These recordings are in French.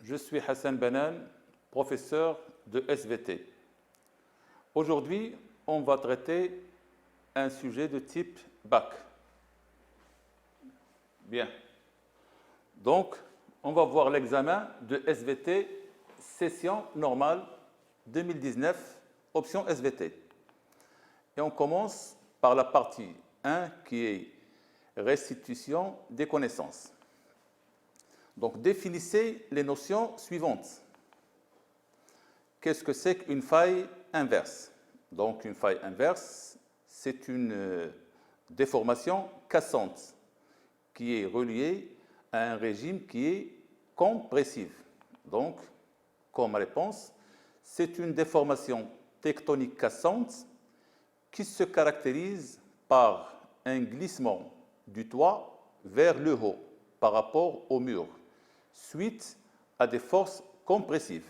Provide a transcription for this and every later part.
Je suis Hassan Banan, professeur de SVT. Aujourd'hui, on va traiter un sujet de type bac. Bien. Donc, on va voir l'examen de SVT, session normale 2019, option SVT. Et on commence par la partie 1 qui est restitution des connaissances. Donc, définissez les notions suivantes. Qu'est-ce que c'est qu'une faille inverse? Donc, une faille inverse, c'est une déformation cassante qui est reliée à un régime qui est compressif. Donc, comme réponse, c'est une déformation tectonique cassante qui se caractérise par un glissement du toit vers le haut par rapport au mur, suite à des forces compressives.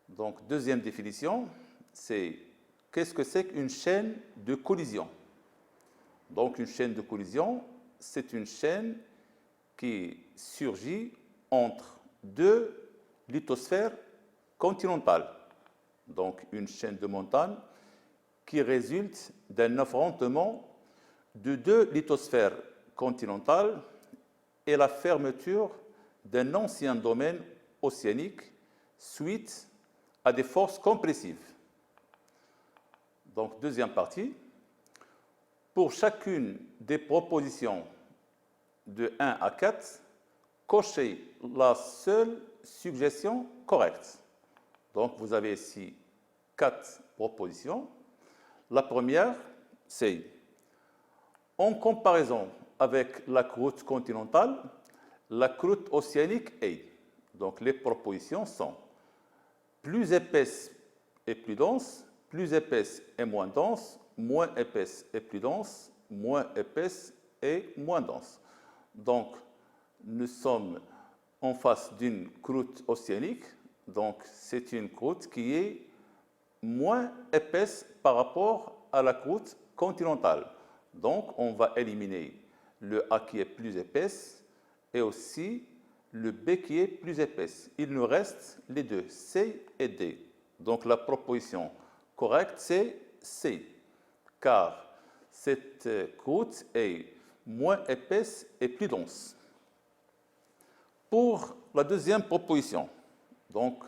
Donc, deuxième définition, c'est qu'est-ce que c'est qu'une chaîne de collision? Donc, une chaîne de collision, c'est une chaîne qui surgit entre deux lithosphères continentales. Donc, une chaîne de montagne qui résulte d'un affrontement de deux lithosphères continentales et la fermeture d'un ancien domaine océanique suite à des forces compressives. Donc, deuxième partie. Pour chacune des propositions de 1 à 4, cochez la seule suggestion correcte. Donc, vous avez ici 4 propositions. La première, c'est en comparaison avec la croûte continentale, la croûte océanique est. Donc, les propositions sont plus épaisse et plus dense, plus épaisse et moins dense, moins épaisse et plus dense, moins épaisse et moins dense. Donc, nous sommes en face d'une croûte océanique. Donc, c'est une croûte qui est moins épaisse par rapport à la croûte continentale. Donc, on va éliminer le A qui est plus épaisse et aussi le B qui est plus épaisse. Il nous reste les deux, C et D. Donc, la proposition correcte, c'est C, car cette croûte est moins épaisse et plus dense. Pour la deuxième proposition, donc,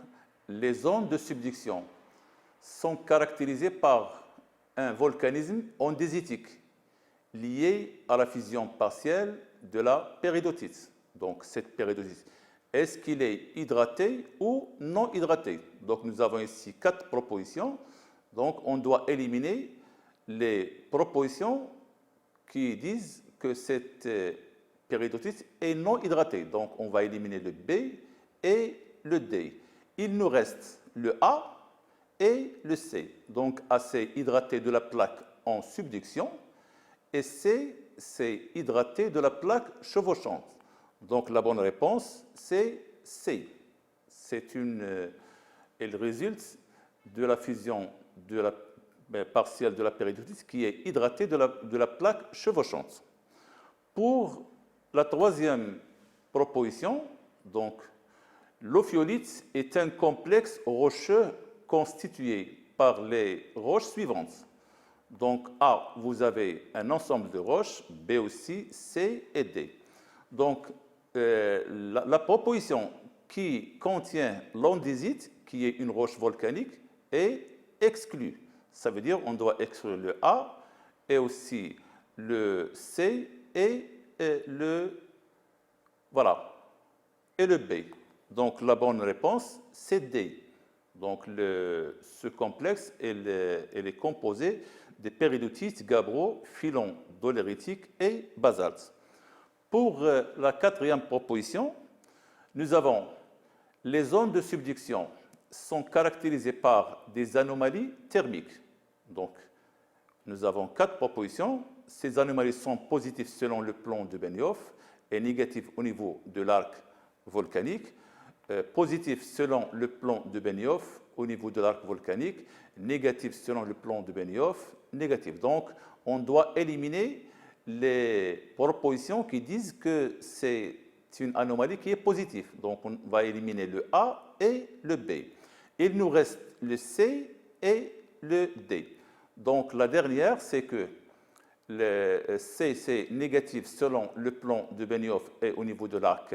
les zones de subduction sont caractérisées par un volcanisme andésitique lié à la fusion partielle de la péridotite. Donc, cette péridotite, est-ce qu'il est hydraté ou non hydraté? Donc, nous avons ici 4 propositions. Donc, on doit éliminer les propositions qui disent que cette péridotite est non hydratée. Donc, on va éliminer le B et le D. Il nous reste le A et le C. Donc, A, c'est hydraté de la plaque en subduction et C, c'est hydraté de la plaque chevauchante. Donc, la bonne réponse, c'est C. Elle résulte de la fusion partielle de la péridotite qui est hydratée de la plaque chevauchante. Pour la troisième proposition, donc, l'ophiolite est un complexe rocheux constitué par les roches suivantes. Donc, A, vous avez un ensemble de roches, B aussi, C et D. Donc, la proposition qui contient l'andésite, qui est une roche volcanique, est exclue. Ça veut dire qu'on doit exclure le A et aussi le C et le B. Donc, la bonne réponse, c'est D. Donc, ce complexe, elle est composé de péridotites, gabbro, filons doléritiques et basaltes. Pour la quatrième proposition, nous avons les zones de subduction sont caractérisées par des anomalies thermiques. Donc, nous avons 4 propositions. Ces anomalies sont positives selon le plan de Benioff et négatives au niveau de l'arc volcanique. Positif selon le plan de Benioff au niveau de l'arc volcanique, négatif selon le plan de Benioff, négatif. Donc, on doit éliminer les propositions qui disent que cette c'est une anomalie qui est positive. Donc, on va éliminer le A et le B. Il nous reste le C et le D. Donc, la dernière, c'est que le C, c'est négatif selon le plan de Benioff et au niveau de l'arc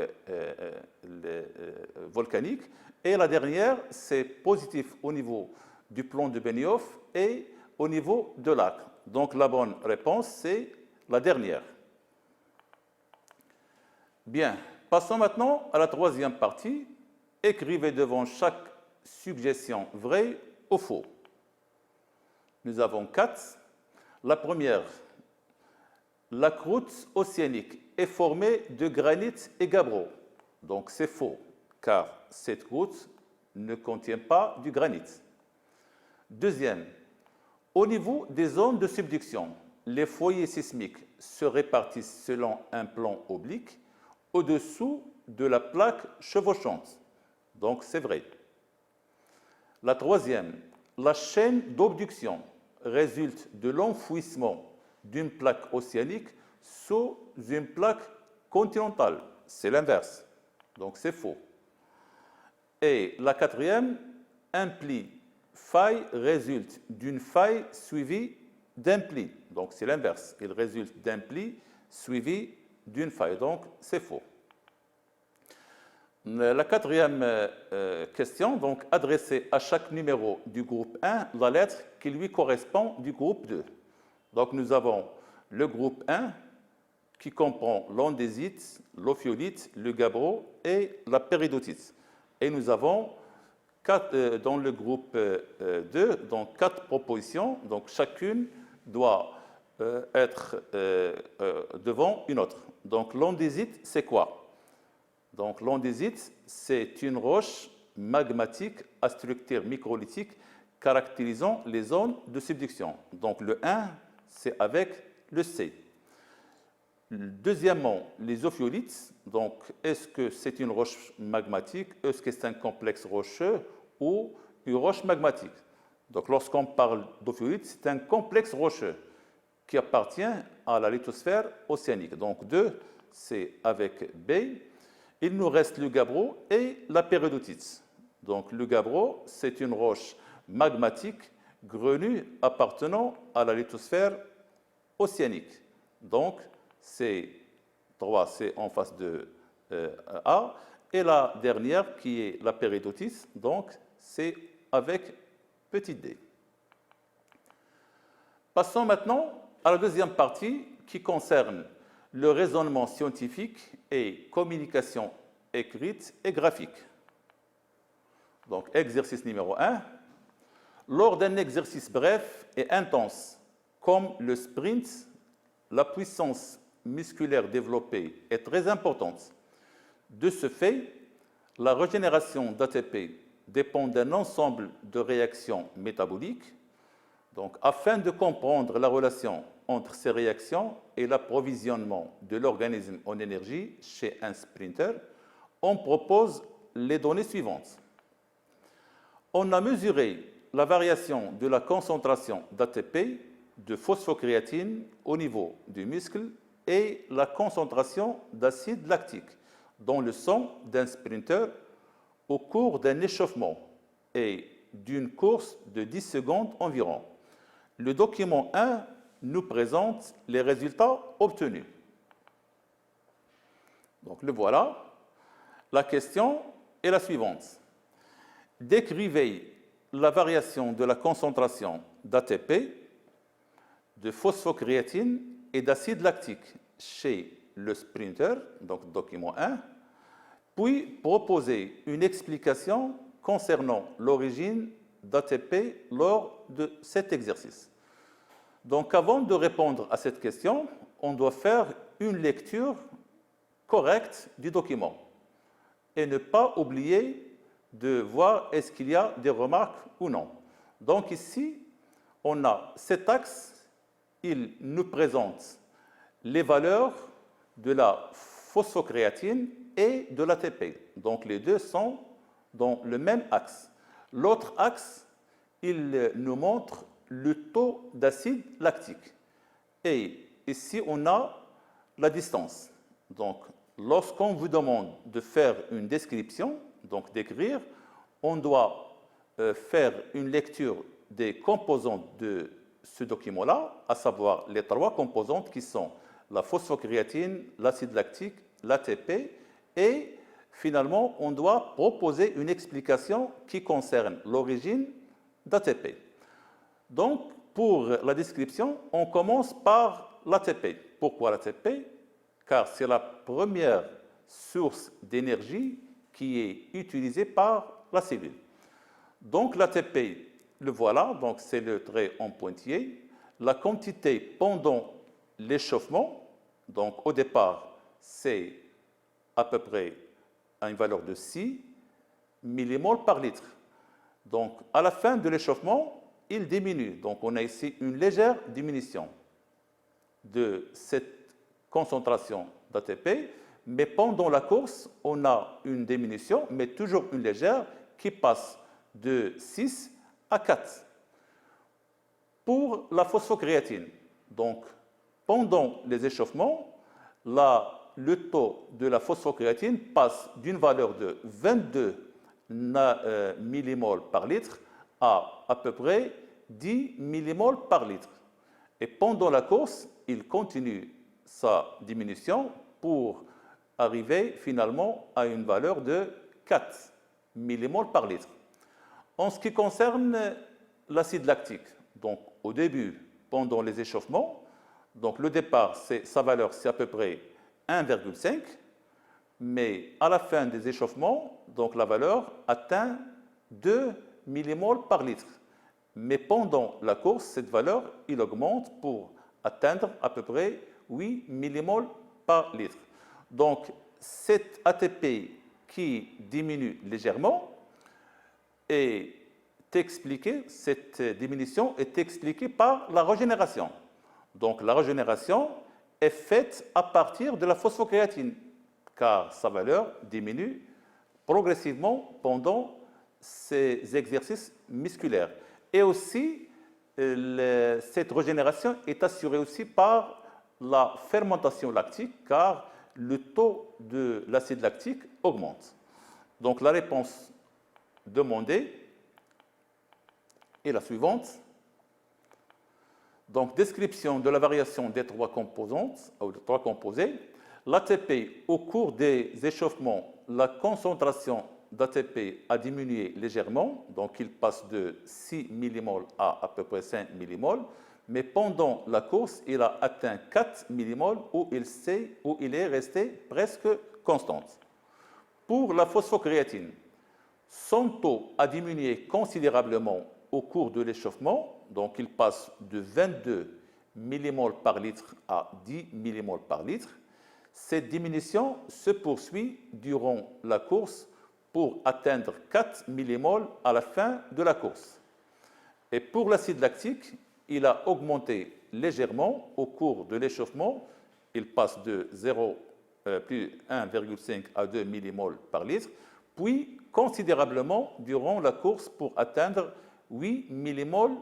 volcanique. Et la dernière, c'est positif au niveau du plan de Benioff et au niveau de l'arc. Donc, la bonne réponse, c'est la dernière. Bien, passons maintenant à la troisième partie. Écrivez devant chaque suggestion vraie ou faux. Nous avons 4. La première, la croûte océanique est formée de granit et gabbro. Donc c'est faux, car cette croûte ne contient pas du granit. Deuxième, au niveau des zones de subduction, les foyers sismiques se répartissent selon un plan oblique au-dessous de la plaque chevauchante. Donc c'est vrai. La troisième, la chaîne d'obduction résulte de l'enfouissement d'une plaque océanique sous une plaque continentale. C'est l'inverse. Donc c'est faux. Et la quatrième, un pli faille résulte d'une faille suivie d'un pli. Donc c'est l'inverse. Il résulte d'un pli suivi d'une faille. Donc c'est faux. La quatrième question, donc adressée à chaque numéro du groupe 1, la lettre qui lui correspond du groupe 2. Donc nous avons le groupe 1 qui comprend l'andésite, l'ophiolite, le gabbro et la péridotite. Et nous avons dans le groupe 2, donc 4 propositions, donc chacune doit être devant une autre. Donc l'andésite, c'est quoi? Donc l'andésite, c'est une roche magmatique à structure microlithique caractérisant les zones de subduction. Donc le 1, c'est avec le C. Deuxièmement, les ophiolites. Donc, est-ce que c'est une roche magmatique? Est-ce que c'est un complexe rocheux ou une roche magmatique? Donc, lorsqu'on parle d'ophiolite, c'est un complexe rocheux qui appartient à la lithosphère océanique. Donc, 2, c'est avec B. Il nous reste le gabbro et la péridotite. Donc, le gabbro, c'est une roche magmatique grenue appartenant à la lithosphère océanique. Donc, c'est 3, c'est en face de A. Et la dernière, qui est la péridotite, donc c'est avec petit d. Passons maintenant à la deuxième partie qui concerne le raisonnement scientifique et communication écrite et graphique. Donc, exercice numéro 1. Lors d'un exercice bref et intense, comme le sprint, la puissance musculaire développée est très importante. De ce fait, la régénération d'ATP dépend d'un ensemble de réactions métaboliques. Donc, afin de comprendre la relation entre ces réactions et l'approvisionnement de l'organisme en énergie chez un sprinter, on propose les données suivantes. On a mesuré la variation de la concentration d'ATP, de phosphocréatine au niveau du muscle et la concentration d'acide lactique dans le sang d'un sprinter au cours d'un échauffement et d'une course de 10 secondes environ. Le document 1 nous présente les résultats obtenus. Donc le voilà. La question est la suivante. Décrivez la variation de la concentration d'ATP, de phosphocréatine et d'acide lactique chez le sprinter, donc document 1, puis proposez une explication concernant l'origine d'ATP lors de cet exercice. Donc, avant de répondre à cette question, on doit faire une lecture correcte du document et ne pas oublier de voir est-ce qu'il y a des remarques ou non. Donc ici, on a cet axe, il nous présente les valeurs de la phosphocréatine et de l'ATP. Donc les deux sont dans le même axe. L'autre axe, il nous montre le taux d'acide lactique. Et ici, on a la distance. Donc lorsqu'on vous demande de faire une description, donc d'écrire, on doit faire une lecture des composantes de ce document-là, à savoir les 3 composantes qui sont la phosphocréatine, l'acide lactique, l'ATP, et finalement, on doit proposer une explication qui concerne l'origine d'ATP. Donc, pour la description, on commence par l'ATP. Pourquoi l'ATP? Car c'est la première source d'énergie qui est utilisée par la cellule. Donc, l'ATP, le voilà, donc c'est le trait en pointillé. La quantité pendant l'échauffement, donc au départ, c'est à peu près à une valeur de 6 millimoles par litre. Donc, à la fin de l'échauffement, il diminue. Donc, on a ici une légère diminution de cette concentration d'ATP, mais pendant la course, on a une diminution, mais toujours une légère, qui passe de 6 à 4. Pour la phosphocréatine, donc, pendant les échauffements, le taux de la phosphocréatine passe d'une valeur de 22 millimoles par litre à peu près 10 millimoles par litre. Et pendant la course, il continue sa diminution pour arriver finalement à une valeur de 4 millimoles par litre. En ce qui concerne l'acide lactique, donc au début, pendant les échauffements, donc le départ, sa valeur, c'est à peu près 1,5, mais à la fin des échauffements, donc la valeur atteint 2 millimoles par litre. Mais pendant la course, cette valeur, il augmente pour atteindre à peu près 8 millimoles par litre. Donc, cet ATP qui diminue légèrement est expliqué, cette diminution est expliquée par la régénération. Donc, la régénération est faite à partir de la phosphocréatine, car sa valeur diminue progressivement pendant ces exercices musculaires. Et aussi, cette régénération est assurée aussi par la fermentation lactique, car le taux de l'acide lactique augmente. Donc, la réponse demandée est la suivante. Donc, description de la variation des 3 composantes, ou des 3 composés. L'ATP, au cours des échauffements, la concentration d'ATP a diminué légèrement, donc il passe de 6 millimoles à peu près 5 millimoles, mais pendant la course, il a atteint 4 millimoles où il est resté presque constant. Pour la phosphocréatine, son taux a diminué considérablement au cours de l'échauffement, donc il passe de 22 millimoles par litre à 10 millimoles par litre. Cette diminution se poursuit durant la course pour atteindre 4 millimoles à la fin de la course. Et pour l'acide lactique, il a augmenté légèrement au cours de l'échauffement. Il passe de 1,5 à 2 millimoles par litre, puis considérablement durant la course pour atteindre 8 millimoles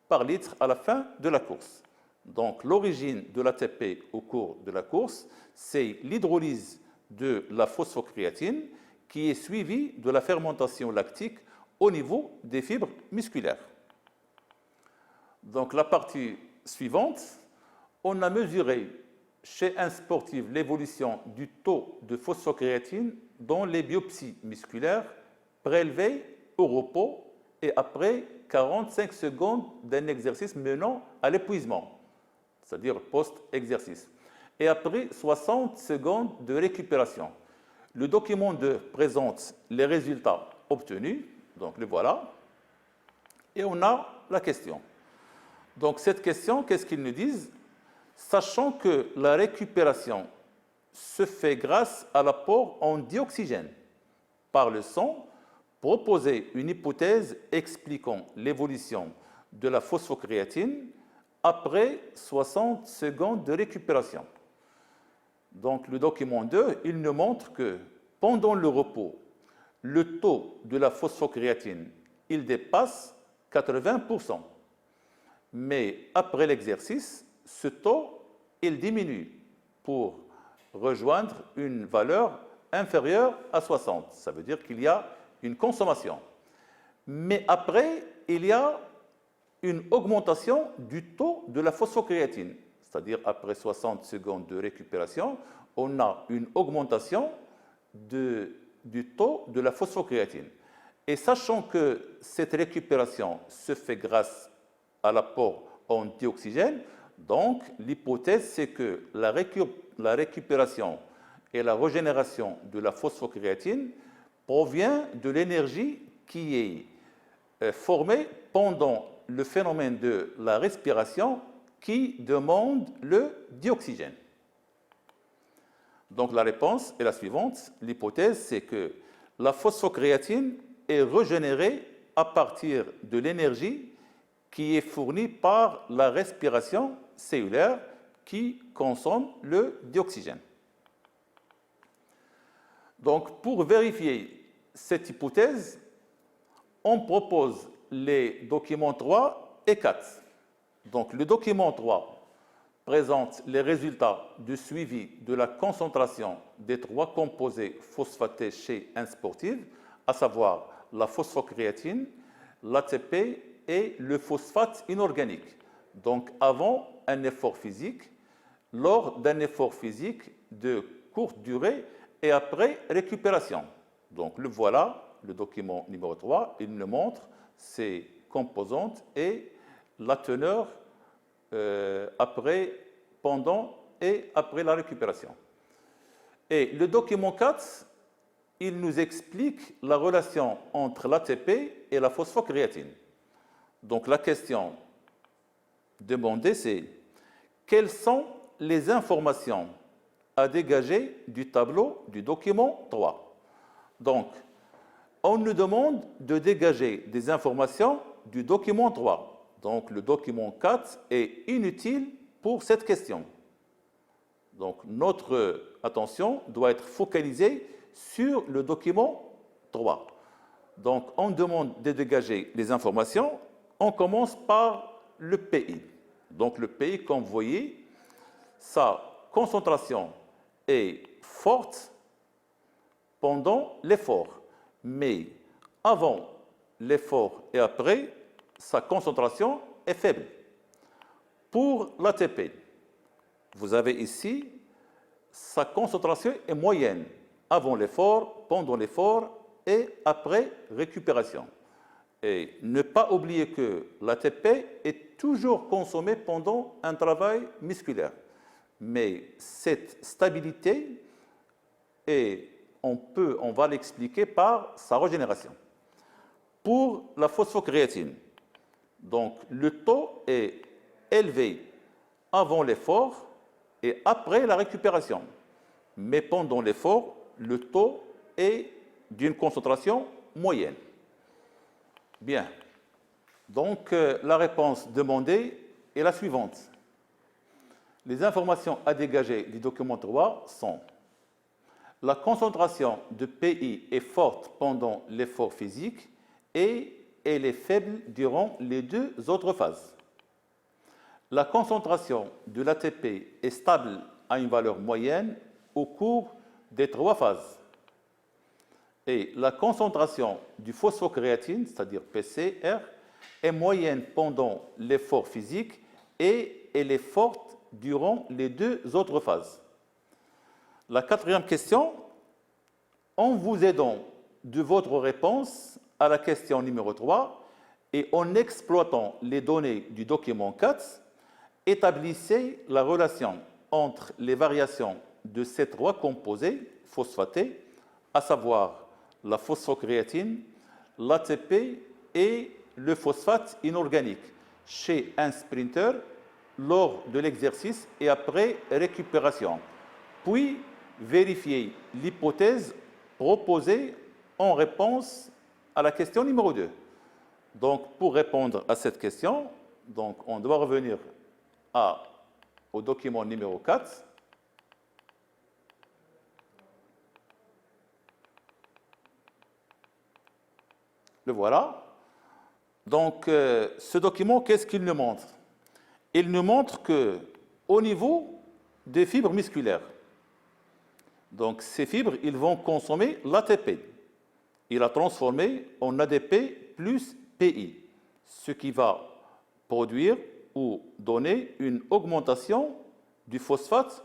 par litre à la fin de la course. Donc, l'origine de l'ATP au cours de la course, c'est l'hydrolyse de la phosphocréatine qui est suivie de la fermentation lactique au niveau des fibres musculaires. Donc, la partie suivante, on a mesuré chez un sportif l'évolution du taux de phosphocréatine dans les biopsies musculaires prélevées au repos et après 45 secondes d'un exercice menant à l'épuisement, c'est-à-dire post-exercice, et après 60 secondes de récupération. Le document 2 présente les résultats obtenus, donc les voilà, et on a la question. Donc cette question, qu'est-ce qu'ils nous disent? Sachant que la récupération se fait grâce à l'apport en dioxygène par le sang, proposer une hypothèse expliquant l'évolution de la phosphocréatine après 60 secondes de récupération. Donc, le document 2, il nous montre que pendant le repos, le taux de la phosphocréatine, il dépasse 80%. Mais après l'exercice, ce taux, il diminue pour rejoindre une valeur inférieure à 60. Ça veut dire qu'il y a une consommation. Mais après, il y a une augmentation du taux de la phosphocréatine. C'est-à-dire, après 60 secondes de récupération, on a une augmentation du taux de la phosphocréatine. Et sachant que cette récupération se fait grâce à l'apport en dioxygène, donc l'hypothèse c'est que la récupération et la régénération de la phosphocréatine provient de l'énergie qui est formée pendant le phénomène de la respiration qui demande le dioxygène. Donc la réponse est la suivante. L'hypothèse, c'est que la phosphocréatine est régénérée à partir de l'énergie qui est fournie par la respiration cellulaire qui consomme le dioxygène. Donc pour vérifier cette hypothèse, on propose les documents 3 et 4. Donc le document 3 présente les résultats du suivi de la concentration des 3 composés phosphatés chez un sportif, à savoir la phosphocréatine, l'ATP et le phosphate inorganique. Donc avant un effort physique, lors d'un effort physique de courte durée et après récupération. Donc le voilà, le document numéro 3, il nous montre ses composantes et la teneur après, pendant et après la récupération. Et le document 4, il nous explique la relation entre l'ATP et la phosphocréatine. Donc la question demandée, c'est quelles sont les informations à dégager du tableau du document 3. Donc, on nous demande de dégager des informations du document 3. Donc, le document 4 est inutile pour cette question. Donc, notre attention doit être focalisée sur le document 3. Donc, on demande de dégager les informations. On commence par le PI. Donc, le PI, comme vous voyez, sa concentration est forte pendant l'effort. Mais avant l'effort et après, sa concentration est faible. Pour l'ATP, vous avez ici, sa concentration est moyenne avant l'effort, pendant l'effort et après récupération. Et ne pas oublier que l'ATP est toujours consommé pendant un travail musculaire. Mais cette stabilité, on va l'expliquer par sa régénération. Pour la phosphocréatine, donc le taux est élevé avant l'effort et après la récupération. Mais pendant l'effort, le taux est d'une concentration moyenne. Bien. Donc, la réponse demandée est la suivante. Les informations à dégager du document 3 sont: la concentration de PI est forte pendant l'effort physique et elle est faible durant les 2 autres phases. La concentration de l'ATP est stable à une valeur moyenne au cours des 3 phases. Et la concentration du phosphocréatine, c'est-à-dire PCR, est moyenne pendant l'effort physique et elle est forte durant les 2 autres phases. La 4e question, en vous aidant de votre réponse à la question numéro 3 et en exploitant les données du document 4, établissez la relation entre les variations de ces 3 composés phosphatés, à savoir la phosphocréatine, l'ATP et le phosphate inorganique, chez un sprinter lors de l'exercice et après récupération. Puis, vérifiez l'hypothèse proposée en réponse à la question numéro 2. Donc, pour répondre à cette question, donc, on doit revenir au document numéro 4. Le voilà. Donc, ce document, qu'est-ce qu'il nous montre? Il nous montre qu'au niveau des fibres musculaires, Donc, ces fibres, ils vont consommer l'ATP et la transformer en ADP plus PI, ce qui va produire ou donner une augmentation du phosphate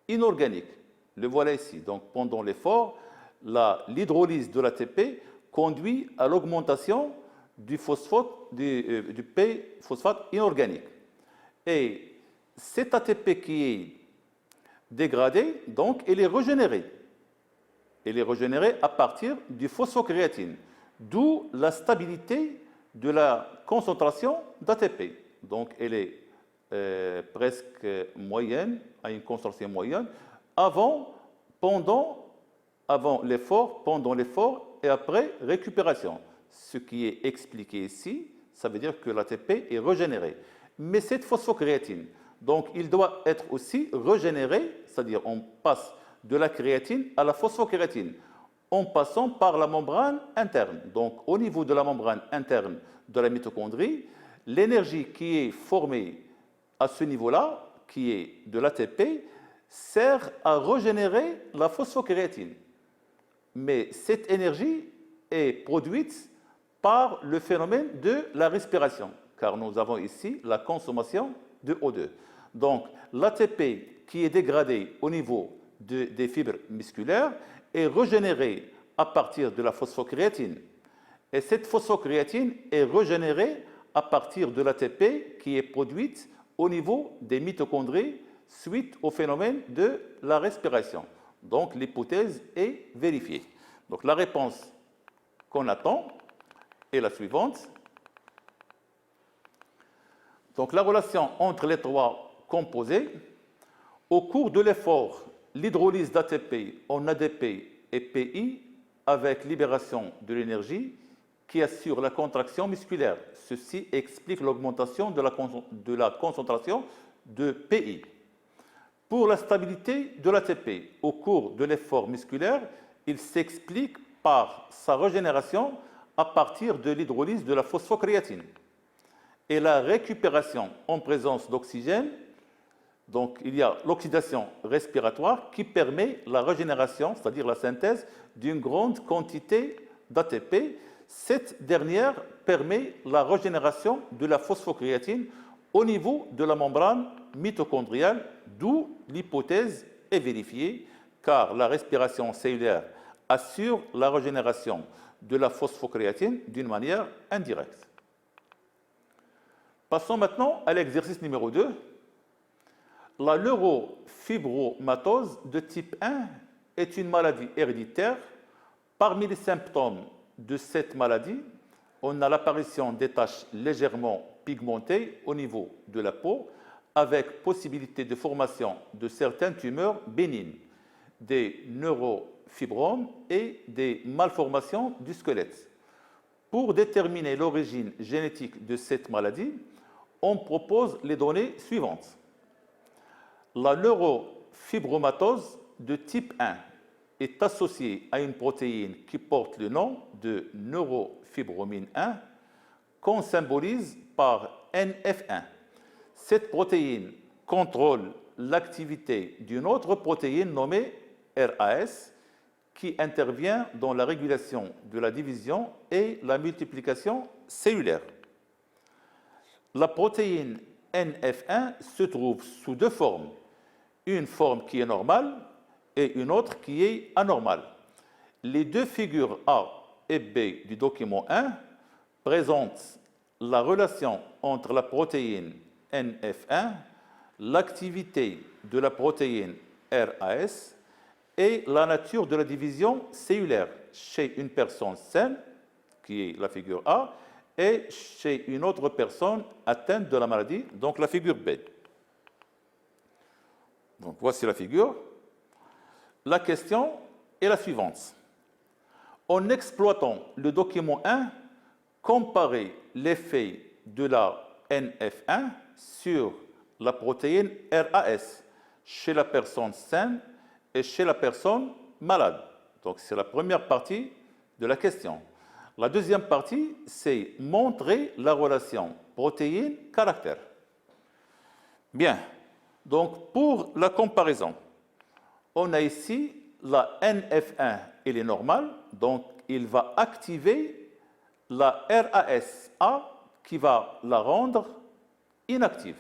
inorganique. Le voilà ici. Donc, pendant l'effort, l'hydrolyse de l'ATP conduit à l'augmentation du phosphate inorganique. Et cet ATP qui est dégradé, donc, il est régénéré. Il est régénéré à partir du phosphocréatine, d'où la stabilité de la concentration d'ATP. Donc, elle est presque moyenne, à une concentration moyenne, avant l'effort, pendant l'effort et après récupération. Ce qui est expliqué ici, ça veut dire que l'ATP est régénéré. Mais cette phosphocréatine, donc il doit être aussi régénéré, c'est-à-dire on passe de la créatine à la phosphocréatine, en passant par la membrane interne. Donc au niveau de la membrane interne de la mitochondrie, l'énergie qui est formée à ce niveau-là, qui est de l'ATP, sert à régénérer la phosphocréatine. Mais cette énergie est produite par le phénomène de la respiration, car nous avons ici la consommation de O2. Donc, l'ATP qui est dégradé au niveau des fibres musculaires est régénéré à partir de la phosphocréatine. Et cette phosphocréatine est régénérée à partir de l'ATP qui est produite au niveau des mitochondries suite au phénomène de la respiration. Donc, l'hypothèse est vérifiée. Donc, la réponse qu'on attend est la suivante. Donc, la relation entre les trois composés, au cours de l'effort, l'hydrolyse d'ATP en ADP et PI avec libération de l'énergie qui assure la contraction musculaire. Ceci explique l'augmentation de la concentration de PI. Pour la stabilité de l'ATP au cours de l'effort musculaire, il s'explique par sa régénération à partir de l'hydrolyse de la phosphocréatine. Et la récupération en présence d'oxygène, donc il y a l'oxydation respiratoire qui permet la régénération, c'est-à-dire la synthèse d'une grande quantité d'ATP. Cette dernière permet la régénération de la phosphocréatine au niveau de la membrane mitochondriale, d'où l'hypothèse est vérifiée, car la respiration cellulaire assure la régénération de la phosphocréatine d'une manière indirecte. Passons maintenant à l'exercice numéro 2. La neurofibromatose de type 1 est une maladie héréditaire. Parmi les symptômes de cette maladie, on a l'apparition des taches légèrement pigmentées au niveau de la peau, avec possibilité de formation de certaines tumeurs bénignes, des neurofibromes et des malformations du squelette. Pour déterminer l'origine génétique de cette maladie, on propose les données suivantes. La neurofibromatose de type 1 est associée à une protéine qui porte le nom de neurofibromine 1, qu'on symbolise par NF1. Cette protéine contrôle l'activité d'une autre protéine nommée RAS, qui intervient dans la régulation de la division et la multiplication cellulaire. La protéine NF1 se trouve sous deux formes, une forme qui est normale et une autre qui est anormale. Les deux figures A et B du document 1 présentent la relation entre la protéine NF1, l'activité de la protéine RAS et la nature de la division cellulaire chez une personne saine, qui est la figure A, et chez une autre personne atteinte de la maladie, donc la figure B. Donc voici la figure. La question est la suivante. En exploitant le document 1, comparez l'effet de la NF1 sur la protéine RAS chez la personne saine et chez la personne malade. Donc c'est la première partie de la question. La deuxième partie, c'est montrer la relation protéine-caractère. Bien, donc pour la comparaison, on a ici la NF1, elle est normale, donc il va activer la RASA qui va la rendre inactive.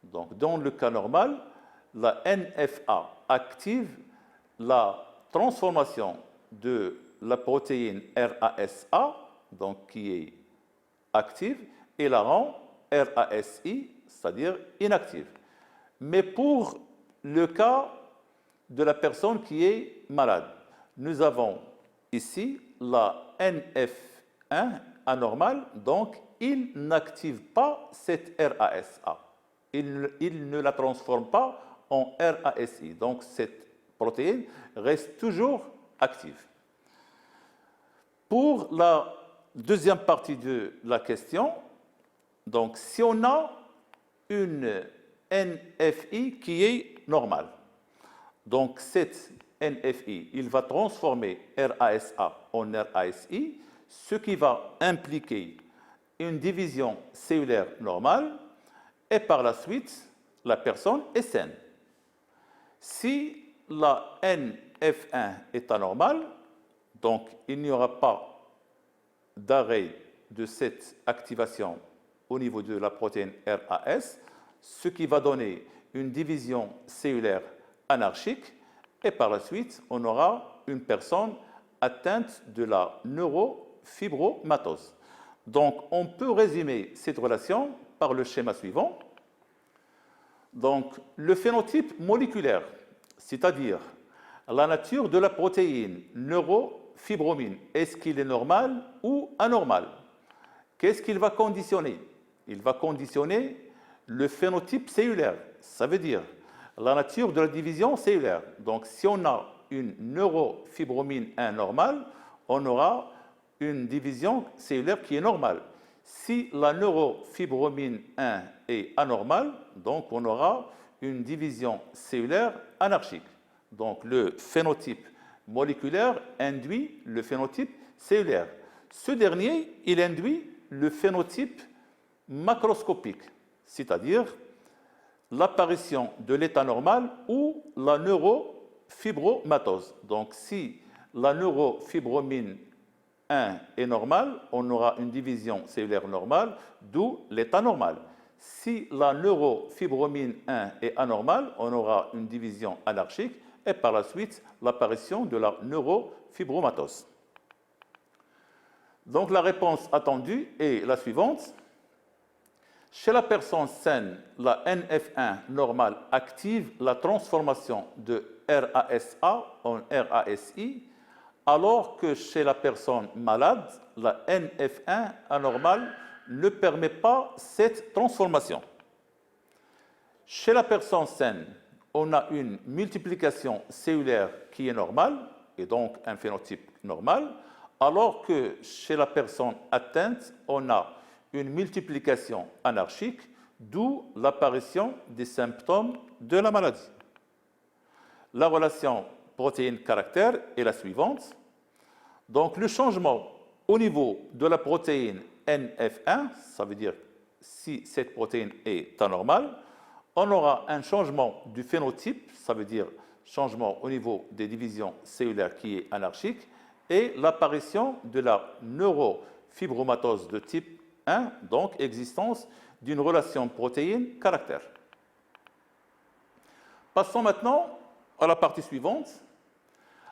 Donc, dans le cas normal, la NFA active la transformation de la protéine RASA, donc qui est active, et la rend RASI, c'est-à-dire inactive. Mais pour le cas de la personne qui est malade, nous avons ici la NF1 anormale, donc il n'active pas cette RASA. Il ne la transforme pas en RASI. Donc cette protéine reste toujours active. Pour la deuxième partie de la question, donc si on a une NFI qui est normale, donc cette NFI, il va transformer RASA en RASI, ce qui va impliquer une division cellulaire normale, et par la suite, la personne est saine. Si la NF1 est anormale, donc il n'y aura pas d'arrêt de cette activation au niveau de la protéine RAS, ce qui va donner une division cellulaire anarchique, et par la suite, on aura une personne atteinte de la neurofibromatose. Donc, on peut résumer cette relation par le schéma suivant. Donc, le phénotype moléculaire, c'est-à-dire la nature de la protéine neurofibromine, est-ce qu'il est normal ou anormal? Qu'est-ce qu'il va conditionner? Il va conditionner le phénotype cellulaire, ça veut dire la nature de la division cellulaire. Donc, si on a une neurofibromine 1 normale, on aura une division cellulaire qui est normale. Si la neurofibromine 1 est anormale, donc on aura une division cellulaire anarchique. Donc le phénotype moléculaire induit le phénotype cellulaire. Ce dernier, il induit le phénotype macroscopique, c'est-à-dire l'apparition de l'état normal ou la neurofibromatose. Donc si la neurofibromine 1 est normale, on aura une division cellulaire normale, d'où l'état normal. Si la neurofibromine 1 est anormale, on aura une division anarchique et par la suite l'apparition de la neurofibromatose. Donc la réponse attendue est la suivante. Chez la personne saine, la NF1 normale active la transformation de RASA en RASI, alors que chez la personne malade, la NF1 anormale ne permet pas cette transformation. Chez la personne saine, on a une multiplication cellulaire qui est normale, et donc un phénotype normal, alors que chez la personne atteinte, on a une multiplication anarchique, d'où l'apparition des symptômes de la maladie. La relation protéine-caractère est la suivante. Donc, le changement au niveau de la protéine NF1, ça veut dire si cette protéine est anormale, on aura un changement du phénotype, ça veut dire changement au niveau des divisions cellulaires qui est anarchique, et l'apparition de la neurofibromatose de type 1, donc existence d'une relation protéine-caractère. Passons maintenant à la partie suivante.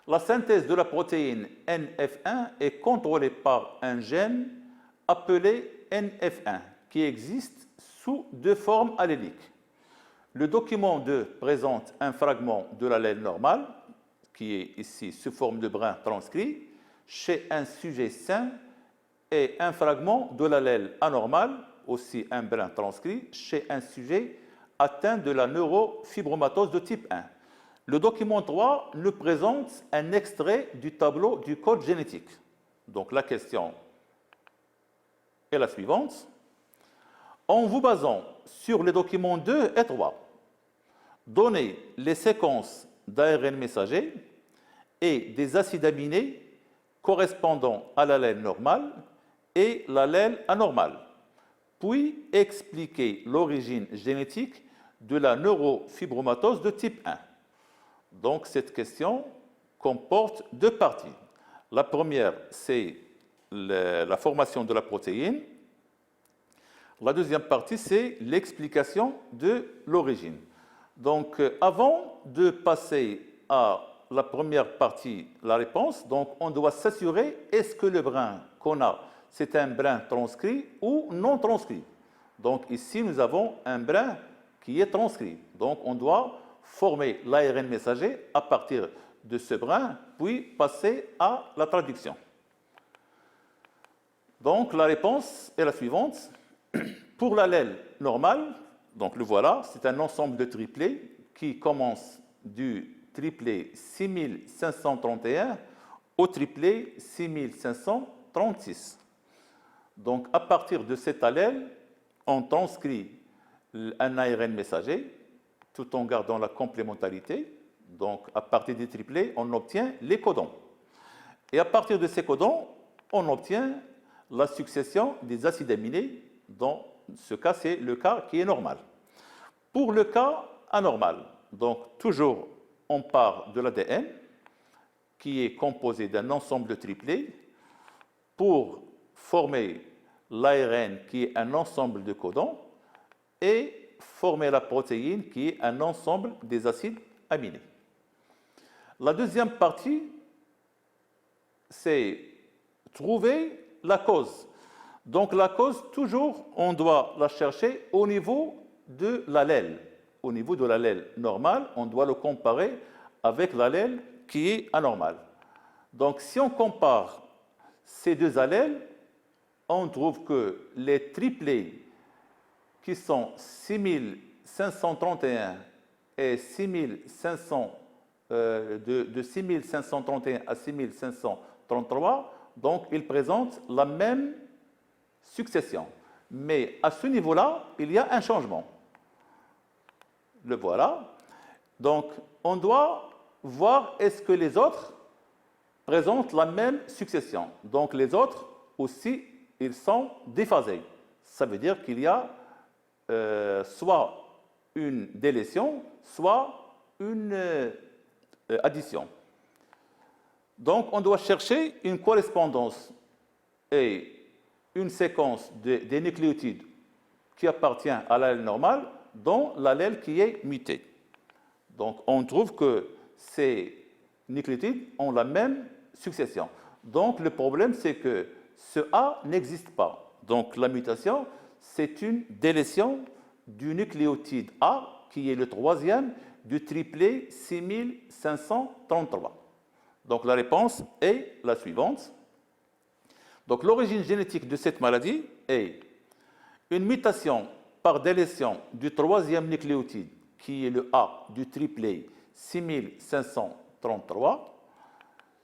La synthèse de la protéine NF1 est contrôlée par un gène appelé NF1, qui existe sous deux formes alléliques. Le document 2 présente un fragment de l'allèle normal, qui est ici sous forme de brin transcrit, chez un sujet sain, et un fragment de l'allèle anormal, aussi un brin transcrit, chez un sujet atteint de la neurofibromatose de type 1. Le document 3 nous présente un extrait du tableau du code génétique. Donc la question est la suivante. En vous basant sur les documents 2 et 3, donnez les séquences d'ARN messager et des acides aminés correspondant à l'allèle normal et l'allèle anormal, puis expliquez l'origine génétique de la neurofibromatose de type 1. Donc, cette question comporte deux parties. La première, c'est la formation de la protéine. La deuxième partie, c'est l'explication de l'origine. Donc, avant de passer à la première partie, la réponse, donc on doit s'assurer, est-ce que le brin qu'on a, c'est un brin transcrit ou non transcrit? Donc, ici, nous avons un brin qui est transcrit. Donc, on doit former l'ARN messager à partir de ce brin, puis passer à la traduction. Donc, la réponse est la suivante. Pour l'allèle normal, donc le voilà, c'est un ensemble de triplés qui commence du triplet 6531 au triplet 6536. Donc, à partir de cet allèle, on transcrit un ARN messager tout en gardant la complémentarité. Donc, à partir des triplés, on obtient les codons. Et à partir de ces codons, on obtient la succession des acides aminés. Dans ce cas, c'est le cas qui est normal. Pour le cas anormal, donc toujours on part de l'ADN qui est composé d'un ensemble de triplés pour former l'ARN qui est un ensemble de codons et former la protéine qui est un ensemble des acides aminés. La deuxième partie, c'est trouver la cause. Donc la cause, toujours, on doit la chercher au niveau de l'allèle. Au niveau de l'allèle normal, on doit le comparer avec l'allèle qui est anormal. Donc si on compare ces deux allèles, on trouve que les triplés qui sont 6531 et 6500, de 6531 à 6533, donc ils présentent la même succession. Mais à ce niveau-là, il y a un changement. Le voilà. Donc, on doit voir est-ce que les autres présentent la même succession. Donc, les autres aussi, ils sont déphasés. Ça veut dire qu'il y a soit une délétion, soit une addition. Donc, on doit chercher une correspondance et une séquence des nucléotides qui appartient à l'allèle normal dans l'allèle qui est muté. Donc, on trouve que ces nucléotides ont la même succession. Donc, le problème, c'est que ce A n'existe pas. Donc, la mutation, c'est une délétion du nucléotide A, qui est le troisième du triplet 6533. Donc, la réponse est la suivante. Donc, l'origine génétique de cette maladie est une mutation par délétion du troisième nucléotide, qui est le A du triplet 6533,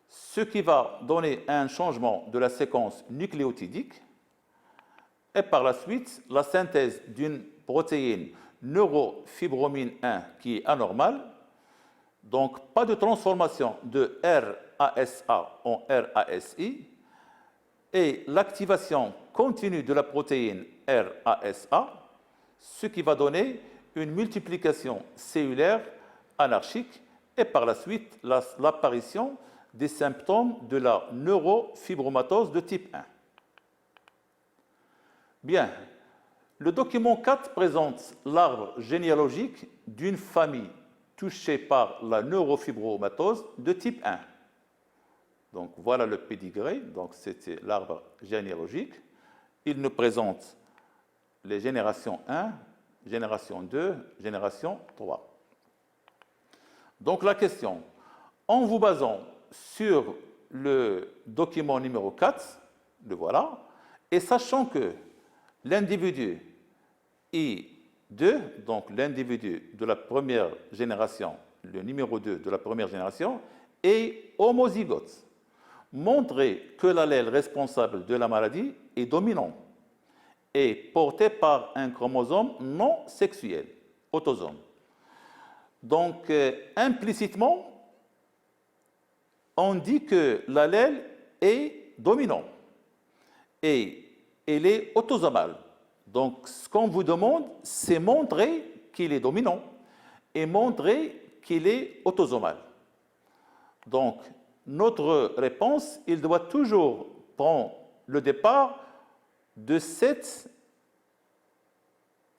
ce qui va donner un changement de la séquence nucléotidique, et par la suite, la synthèse d'une protéine neurofibromine 1 qui est anormale, donc pas de transformation de RASA en RASI, et l'activation continue de la protéine RASA, ce qui va donner une multiplication cellulaire anarchique et par la suite l'apparition des symptômes de la neurofibromatose de type 1. Bien, le document 4 présente l'arbre généalogique d'une famille touchée par la neurofibromatose de type 1. Donc voilà le pédigré, donc c'était l'arbre généalogique. Il nous présente les générations 1, génération 2, génération 3. Donc la question, en vous basant sur le document numéro 4, le voilà, et sachant que l'individu I2, donc l'individu de la première génération, le numéro 2 de la première génération, est homozygote. Montrer que l'allèle responsable de la maladie est dominant et porté par un chromosome non sexuel, autosome. Donc, implicitement, on dit que l'allèle est dominant et elle est autosomale. Donc, ce qu'on vous demande, c'est montrer qu'il est dominant et montrer qu'il est autosomal. Donc, notre réponse, il doit toujours prendre le départ de cette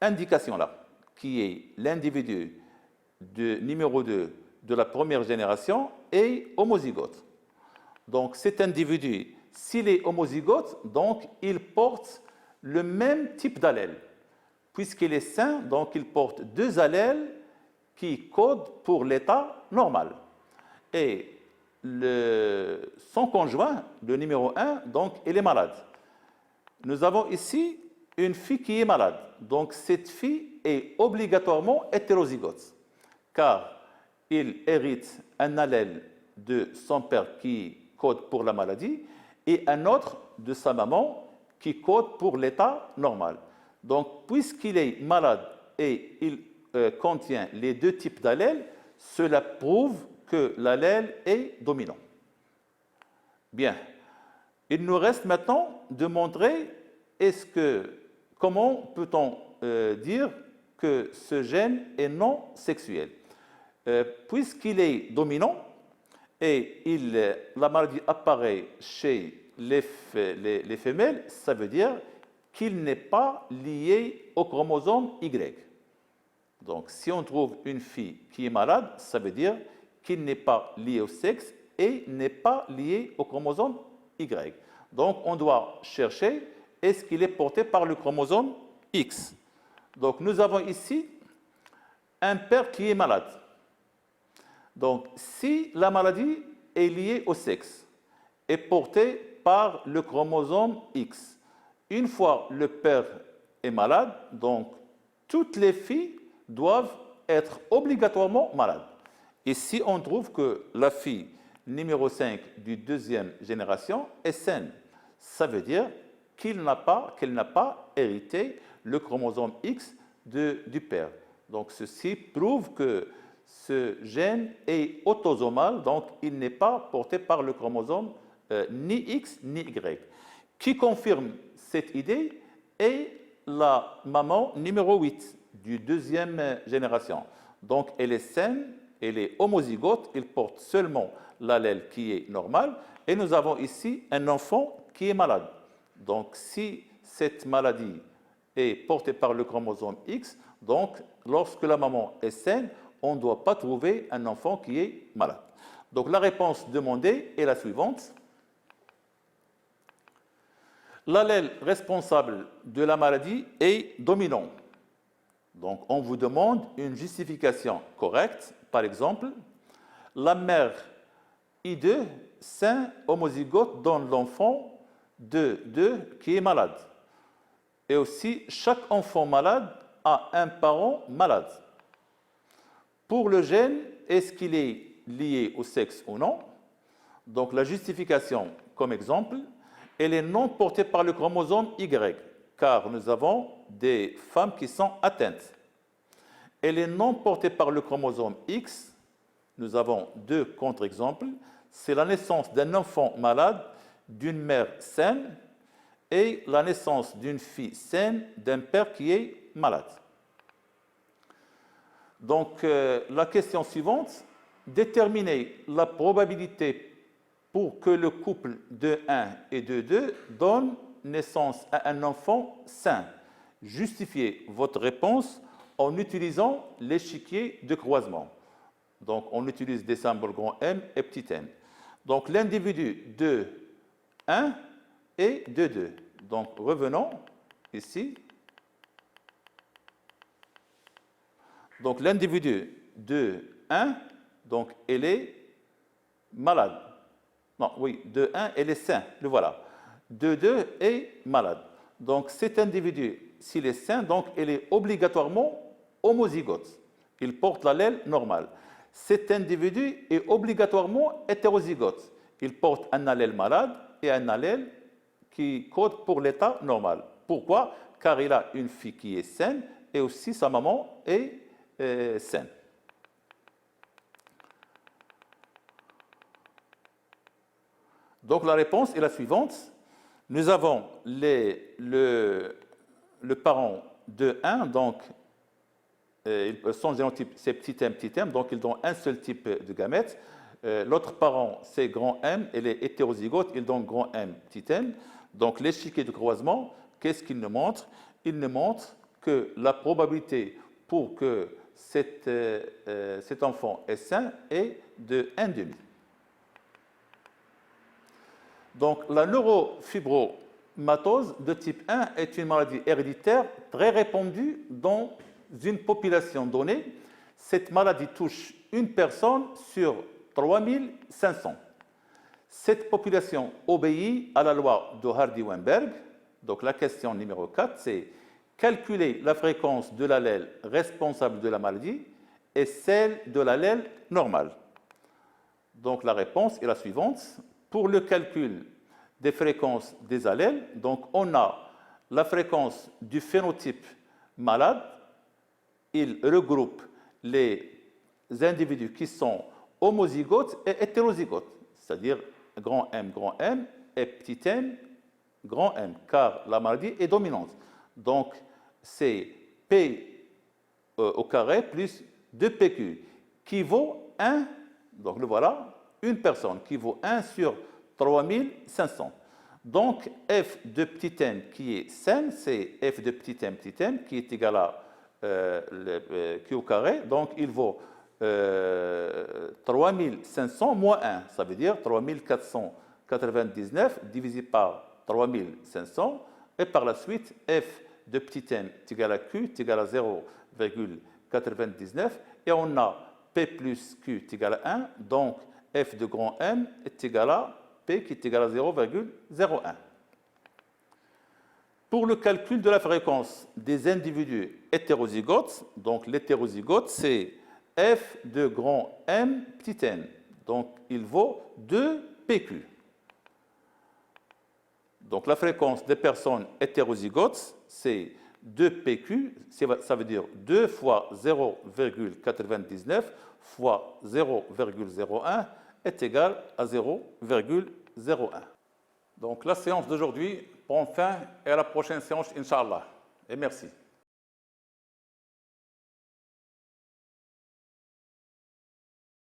indication-là, qui est l'individu numéro 2 de la première génération est homozygote. Donc, cet individu, s'il est homozygote, donc il porte le même type d'allèle. Puisqu'il est sain, donc il porte deux allèles qui codent pour l'état normal. Et son conjoint, le numéro 1, donc il est malade. Nous avons ici une fille qui est malade. Donc cette fille est obligatoirement hétérozygote, car il hérite un allèle de son père qui code pour la maladie et un autre de sa maman qui code pour l'état normal. Donc, puisqu'il est malade et il contient les deux types d'allèles, cela prouve que l'allèle est dominant. Bien. Il nous reste maintenant de montrer comment peut-on dire que ce gène est non sexuel. Puisqu'il est dominant et la maladie apparaît chez les femelles, ça veut dire qu'il n'est pas lié au chromosome Y. Donc, si on trouve une fille qui est malade, ça veut dire qu'il n'est pas lié au sexe et n'est pas lié au chromosome Y. Donc, on doit chercher, est-ce qu'il est porté par le chromosome X? Donc, nous avons ici un père qui est malade. Donc, si la maladie est liée au sexe et portée par le chromosome X, une fois le père est malade, donc toutes les filles doivent être obligatoirement malades. Et si on trouve que la fille numéro 5 du deuxième génération est saine, ça veut dire qu'elle n'a pas hérité le chromosome X du père. Donc ceci prouve que ce gène est autosomal, donc il n'est pas porté par le chromosome ni X ni Y. Qui confirme cette idée est la maman numéro 8 du deuxième génération. Donc elle est saine, elle est homozygote, elle porte seulement l'allèle qui est normal, et nous avons ici un enfant qui est malade. Donc si cette maladie est portée par le chromosome X, donc lorsque la maman est saine, on ne doit pas trouver un enfant qui est malade. Donc la réponse demandée est la suivante. L'allèle responsable de la maladie est dominant. Donc on vous demande une justification correcte. Par exemple, la mère I2 sain homozygote donne l'enfant de qui est malade. Et aussi, chaque enfant malade a un parent malade. Pour le gène, est-ce qu'il est lié au sexe ou non? Donc la justification, comme exemple, elle est non portée par le chromosome Y, car nous avons des femmes qui sont atteintes. Elle est non portée par le chromosome X. Nous avons deux contre-exemples. C'est la naissance d'un enfant malade d'une mère saine et la naissance d'une fille saine d'un père qui est malade. Donc, la question suivante, déterminer la probabilité pour que le couple de 1 et de 2 donne naissance à un enfant sain. Justifiez votre réponse en utilisant l'échiquier de croisement. Donc, on utilise des symboles grand M et petit m. Donc, l'individu de 1 et de 2. Donc, revenons ici. Donc, l'individu de 1, donc, elle est malade. Non, oui, de 1, elle est sain, le voilà. De 2 est malade. Donc, cet individu, s'il est sain, donc, il est obligatoirement homozygote. Il porte l'allèle normal. Cet individu est obligatoirement hétérozygote. Il porte un allèle malade et un allèle qui code pour l'état normal. Pourquoi? Car il a une fille qui est saine et aussi sa maman est saine. Donc la réponse est la suivante. Nous avons le parent de 1, donc son génotype c'est petit m, donc ils ont un seul type de gamètes. l'autre parent, c'est grand M, et les hétérozygotes, ils donnent grand M, petit m. Donc, l'échiquier de croisement, qu'est-ce qu'il nous montre? Il nous montre que la probabilité pour que cet enfant est sain est de 1,5. Donc, la neurofibromatose de type 1 est une maladie héréditaire très répandue dans une population donnée. Cette maladie touche une personne sur 3500. Cette population obéit à la loi de Hardy-Weinberg. Donc, la question numéro 4, c'est calculer la fréquence de l'allèle responsable de la maladie et celle de l'allèle normal. Donc, la réponse est la suivante. Pour le calcul des fréquences des allèles, donc on a la fréquence du phénotype malade. Il regroupe les individus qui sont homozygotes et hétérozygotes, c'est-à-dire grand M et petit m, grand M, car la maladie est dominante. Donc, c'est P au carré plus 2PQ, qui vaut 1, donc le voilà, une personne, qui vaut 1 sur 3500. Donc, f de petit m qui est saine, c'est f de petit m qui est égal à q au carré. Donc, il vaut 3500 moins 1. Ça veut dire 3499 divisé par 3500. Et par la suite, f de petit m est égal à q est égal à 0,99. Et on a p plus q est égal à 1. Donc, f de grand M est égal à P qui est égal à 0,01. Pour le calcul de la fréquence des individus hétérozygotes, donc l'hétérozygote, c'est f de grand M petit m. Donc, il vaut 2PQ. Donc, la fréquence des personnes hétérozygotes, c'est 2PQ, ça veut dire 2 fois 0,99 fois 0,01 est égal à 0,01. Donc la séance d'aujourd'hui prend fin et à la prochaine séance, Inch'Allah. Et merci.